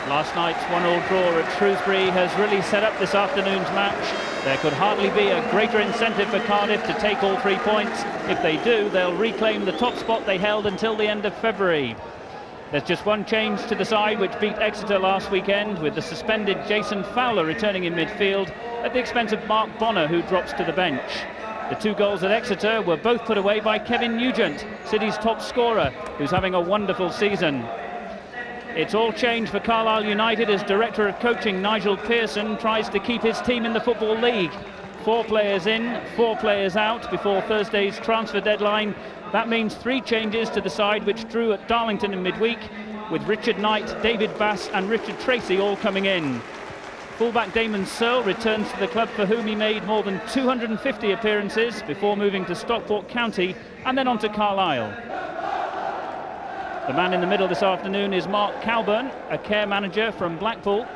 Last night's 1-1 draw at Shrewsbury has really set up this afternoon's match. There could hardly be a greater incentive for Cardiff to take all 3 points. If they do, they'll reclaim the top spot they held until the end of February. There's just one change to the side, which beat Exeter last weekend, with the suspended Jason Fowler returning in midfield at the expense of Mark Bonner, who drops to the bench. The 2 goals at Exeter were both put away by Kevin Nugent, City's top scorer, who's having a wonderful season. It's all changed for Carlisle United as Director of Coaching Nigel Pearson tries to keep his team in the Football League. 4 players in, 4 players out before Thursday's transfer deadline. That means 3 changes to the side which drew at Darlington in midweek, with Richard Knight, David Bass and Richard Tracy all coming in. Fullback Damon Searle returns to the club for whom he made more than 250 appearances before moving to Stockport County and then on to Carlisle. The man in the middle this afternoon is Mark Calburn, a care manager from Blackpool.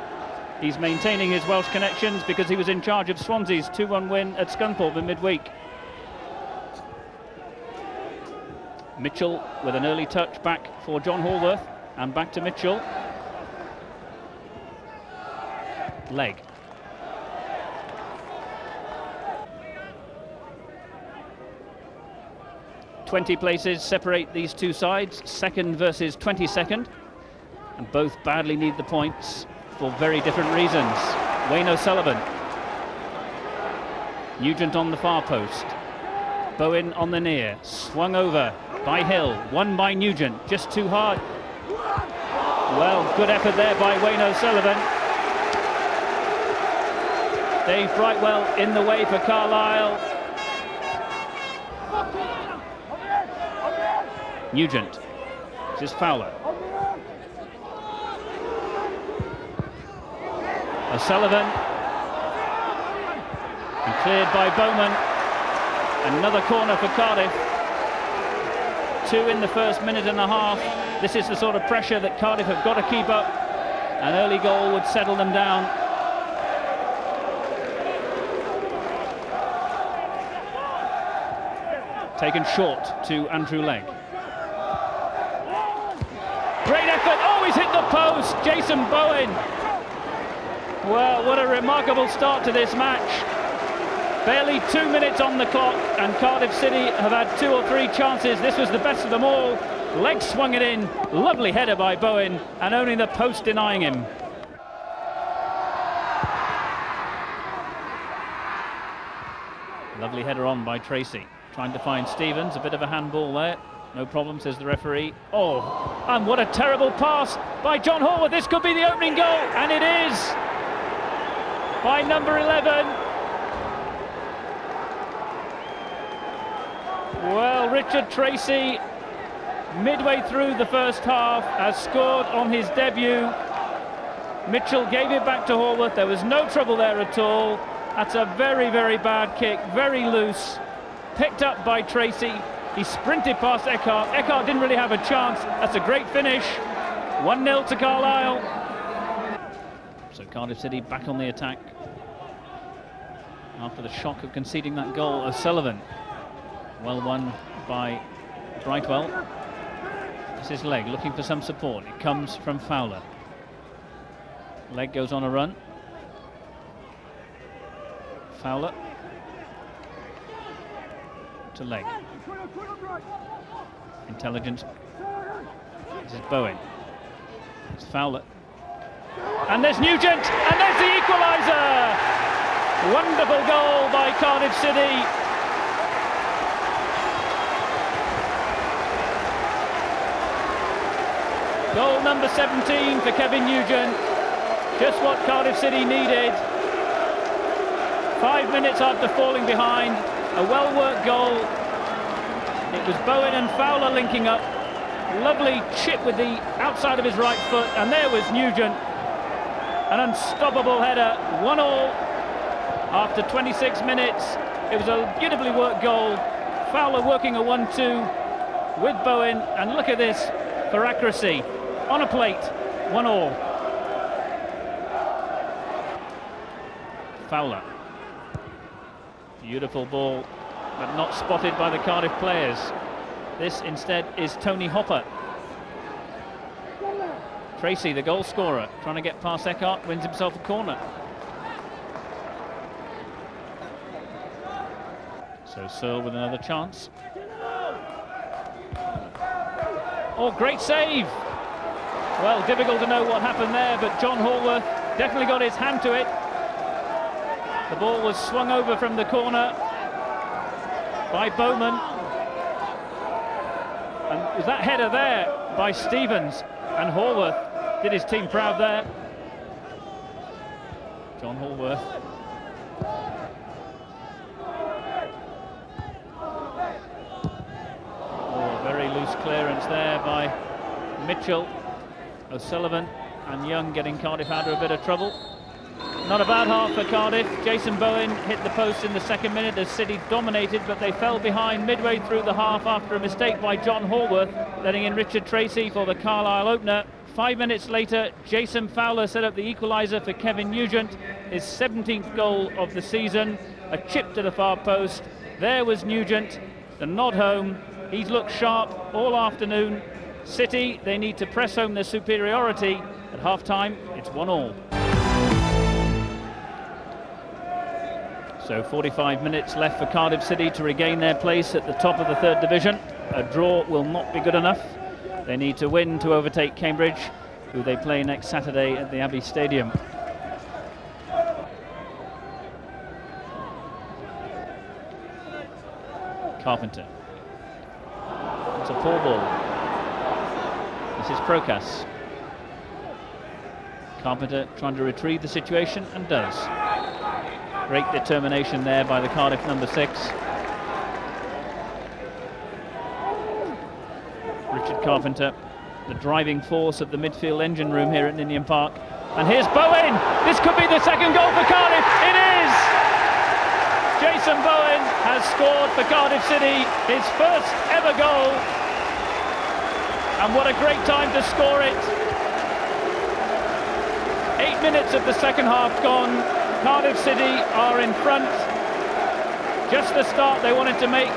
He's maintaining his Welsh connections because he was in charge of Swansea's 2-1 win at Scunthorpe in midweek. Mitchell with an early touch back for John Hallworth, and back to Mitchell. Leg. "20 places separate these 2 sides, second versus 22nd, and both badly need the points for very different reasons. Wayne O'Sullivan. Nugent on the far post. Bowen on the near, swung over by Hill, won by Nugent, just too hard. Well, good effort there by Wayne O'Sullivan. Dave Brightwell in the way for Carlisle. Nugent. This is Fowler. O'Sullivan. And cleared by Bowman. Another corner for Cardiff. 2 in the first minute and a half. This is the sort of pressure that Cardiff have got to keep up. An early goal would settle them down. Taken short to Andrew Legg. Great effort. Oh, he's hit the post. Jason Bowen. Well, what a remarkable start to this match. Barely 2 minutes on the clock, and Cardiff City have had 2 or 3 chances. This was the best of them all. Legg swung it in. Lovely header by Bowen, and only the post denying him. Lovely header on by Tracy. Trying to find Stevens. A bit of a handball there. No problem, says the referee. Oh, and what a terrible pass by John Hallworth. This could be the opening goal, and it is by number 11. Well, Richard Tracy, midway through the first half, has scored on his debut. Mitchell gave it back to Hallworth. There was no trouble there at all. That's a very, very bad kick, very loose. Picked up by Tracy. He sprinted past Eckhart. Eckhart didn't really have a chance. That's a great finish. 1-0 to Carlisle. So Cardiff City back on the attack after the shock of conceding that goal. O'Sullivan. Well won by Brightwell. This is Legg looking for some support. It comes from Fowler. Legg goes on a run. Fowler to Legg. Intelligence. This is Bowen. It's Fowler. And there's Nugent, and there's the equaliser! Wonderful goal by Cardiff City. Goal number 17 for Kevin Nugent. Just what Cardiff City needed. 5 minutes after falling behind. A well-worked goal. It was Bowen and Fowler linking up. Lovely chip with the outside of his right foot, and there was Nugent. An unstoppable header, 1-1 after 26 minutes. It was a beautifully worked goal. Fowler working a 1-2 with Bowen, and look at this for accuracy. On a plate, 1-1. Fowler. Beautiful ball, but not spotted by the Cardiff players. This instead is Tony Hopper. Tracy, the goal scorer, trying to get past Eckhart, wins himself a corner. So Searle with another chance. Oh, great save! Well, difficult to know what happened there, but John Hallworth definitely got his hand to it. The ball was swung over from the corner by Bowman. And was that header there by Stevens, and Hallworth did his team proud there. John Hallworth. Oh, very loose clearance there by Mitchell. O'Sullivan and Young getting Cardiff out of a bit of trouble. Not a bad half for Cardiff. Jason Bowen hit the post in the second minute as City dominated, but they fell behind midway through the half after a mistake by John Hallworth, letting in Richard Tracy for the Carlisle opener. 5 minutes later, Jason Fowler set up the equaliser for Kevin Nugent, his 17th goal of the season. A chip to the far post. There was Nugent, the nod home. He's looked sharp all afternoon. City, they need to press home their superiority. At half-time, it's 1-1. So 45 minutes left for Cardiff City to regain their place at the top of the third division. A draw will not be good enough. They need to win to overtake Cambridge, who they play next Saturday at the Abbey Stadium. Carpenter. It's a poor ball. This is Prokas. Carpenter trying to retrieve the situation, and does. Great determination there by the Cardiff number 6. Richard Carpenter, the driving force of the midfield engine room here at Ninian Park. And here's Bowen! This could be the second goal for Cardiff. It is! Jason Bowen has scored for Cardiff City, his first ever goal. And what a great time to score it. 8 minutes of the second half gone. Cardiff City are in front. Just the start they wanted to make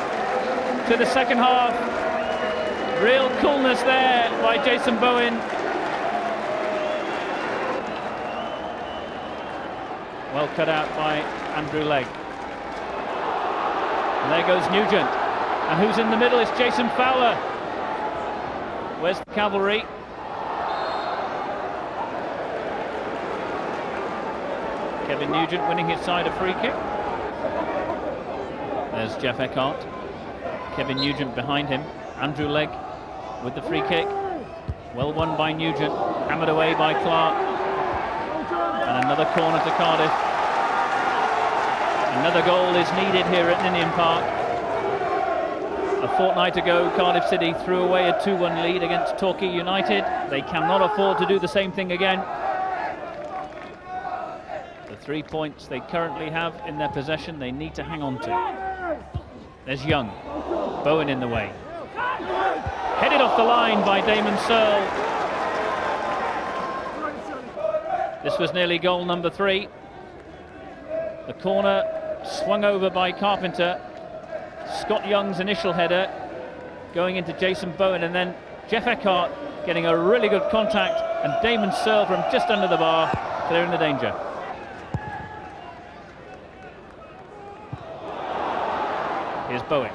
to the second half. Real coolness there by Jason Bowen. Well cut out by Andrew Legg. And there goes Nugent. And who's in the middle? It's Jason Fowler. Where's the cavalry? Kevin Nugent winning his side a free kick. There's Jeff Eckhart. Kevin Nugent behind him. Andrew Legg with the free kick. Well won by Nugent. Hammered away by Clark. And another corner to Cardiff. Another goal is needed here at Ninian Park. A fortnight ago, Cardiff City threw away a 2-1 lead against Torquay United. They cannot afford to do the same thing again. The 3 points they currently have in their possession, they need to hang on to. There's Young. Bowen in the way. Headed off the line by Damon Searle. This was nearly goal number 3. The corner swung over by Carpenter. Scott Young's initial header going into Jason Bowen, and then Jeff Eckhart getting a really good contact, and Damon Searle from just under the bar, clearing the danger. Here's Bowen.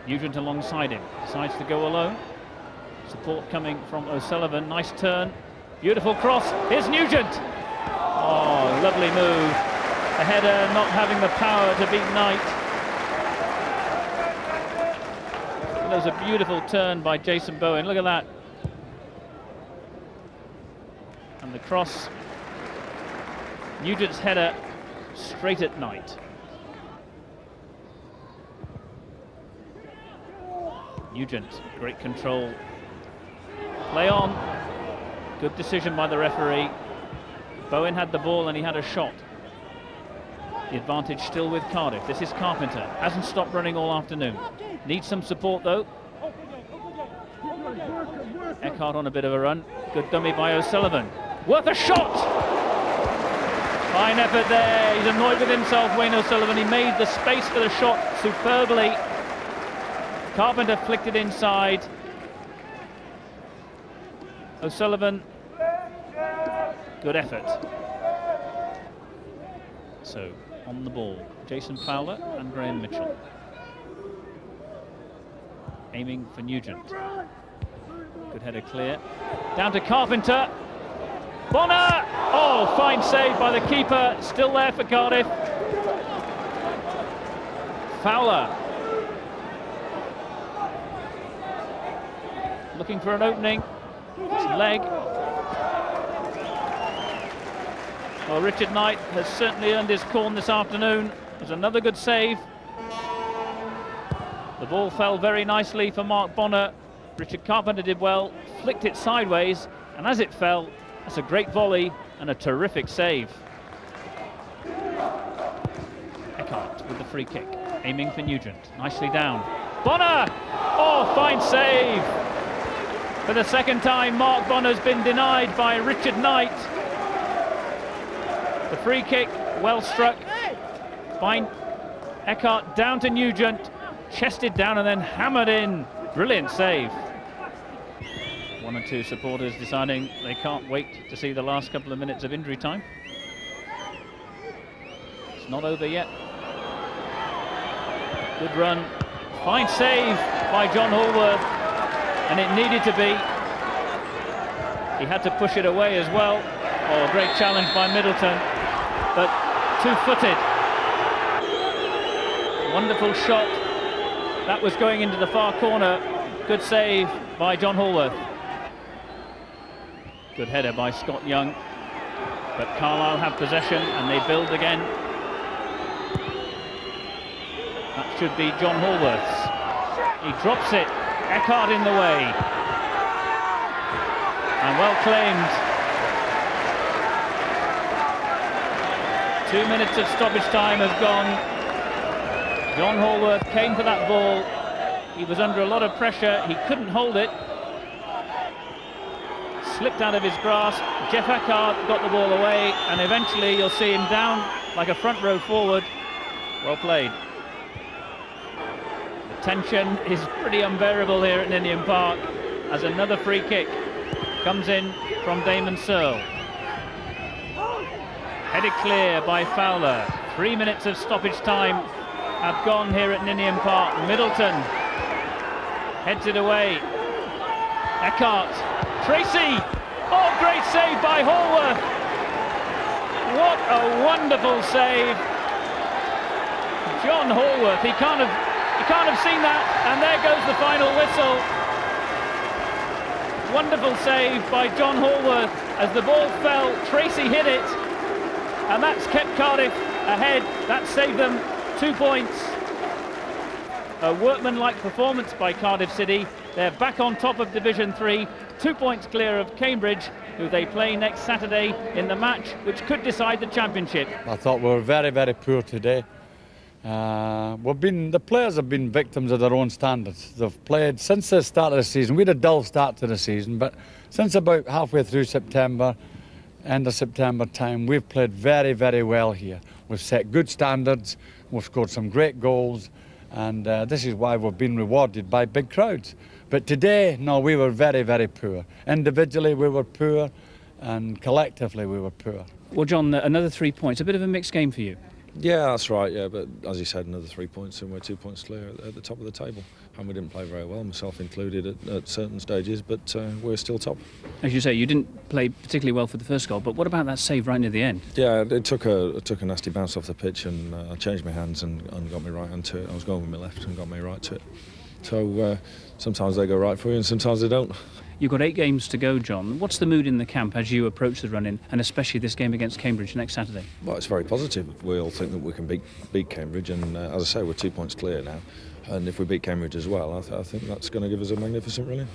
Nugent alongside him, decides to go alone. Support coming from O'Sullivan, nice turn, beautiful cross, here's Nugent! Oh, lovely move. A header not having the power to beat Knight. That was a beautiful turn by Jason Bowen, look at that. And the cross, Nugent's header straight at Knight. Nugent, great control. Play on. Good decision by the referee. Bowen had the ball and he had a shot. The advantage still with Cardiff. This is Carpenter. Hasn't stopped running all afternoon. Needs some support though. Eckhart on a bit of a run. Good dummy by O'Sullivan. Worth a shot! Fine effort there. He's annoyed with himself, Wayne O'Sullivan. He made the space for the shot superbly. Carpenter flicked it inside. O'Sullivan good effort. So, on the ball, Jason Fowler and Graham Mitchell. Aiming for Nugent. Good header clear. Down to Carpenter. Bonner! Oh, fine save by the keeper. Still there for Cardiff. Fowler. Looking for an opening. It's leg. Well, Richard Knight has certainly earned his corn this afternoon. There's another good save. The ball fell very nicely for Mark Bonner. Richard Carpenter did well, flicked it sideways, and as it fell, that's a great volley and a terrific save. Eckhart with the free kick, aiming for Nugent. Nicely down. Bonner! Oh, fine save! For the second time, Mark Bonner's been denied by Richard Knight. The free kick, well struck. Fine. Eckhart down to Nugent, chested down and then hammered in. Brilliant save. One or two supporters deciding they can't wait to see the last couple of minutes of injury time. It's not over yet. Good run. Fine save by John Hallworth. And it needed to be. He had to push it away as well. Oh, a great challenge by Middleton, but two-footed. Wonderful shot. That was going into the far corner. Good save by John Hallworth. Good header by Scott Young. But Carlisle have possession and they build again. That should be John Hallworth's. He drops it. Eckhart in the way. And well claimed. 2 minutes of stoppage time have gone. John Hallworth came for that ball. He was under a lot of pressure. He couldn't hold it. Slipped out of his grasp. Jeff Eckhart got the ball away, and eventually you'll see him down like a front row forward. Well played. Tension is pretty unbearable here at Ninian Park as another free kick comes in from Damon Searle. Headed clear by Fowler. 3 minutes of stoppage time have gone here at Ninian Park. Middleton heads it away. Eckhart. Tracy! Oh, great save by Hallworth! What a wonderful save! John Hallworth, he can't have seen that, and there goes the final whistle. Wonderful save by John Hallworth. As the ball fell, Tracy hit it, and that's kept Cardiff ahead. That saved them 2 points. A workmanlike performance by Cardiff City. They're back on top of Division 3, 2 points clear of Cambridge, who they play next Saturday in the match which could decide the championship. I thought we were very, very poor today. The players have been victims of their own standards. They've played since the start of the season. We had a dull start to the season, but since about halfway through September, end of September time, we've played very, very well here. We've set good standards, we've scored some great goals, and this is why we've been rewarded by big crowds. But today, no, we were very, very poor. Individually we were poor, and collectively we were poor. Well, John, another 3 points, a bit of a mixed game for you. Yeah, that's right, yeah, but as you said, another 3 points and we're 2 points clear at the top of the table. And we didn't play very well, myself included at certain stages, but we're still top. As you say, you didn't play particularly well for the first goal, but what about that save right near the end? Yeah, it took a nasty bounce off the pitch and I changed my hands and got me right hand to it. I was going with my left and got me right to it. So sometimes they go right for you and sometimes they don't. You've got 8 games to go, John. What's the mood in the camp as you approach the run-in, and especially this game against Cambridge next Saturday? Well, it's very positive. We all think that we can beat Cambridge, and as I say, we're 2 points clear now. And if we beat Cambridge as well, I think that's going to give us a magnificent run-in.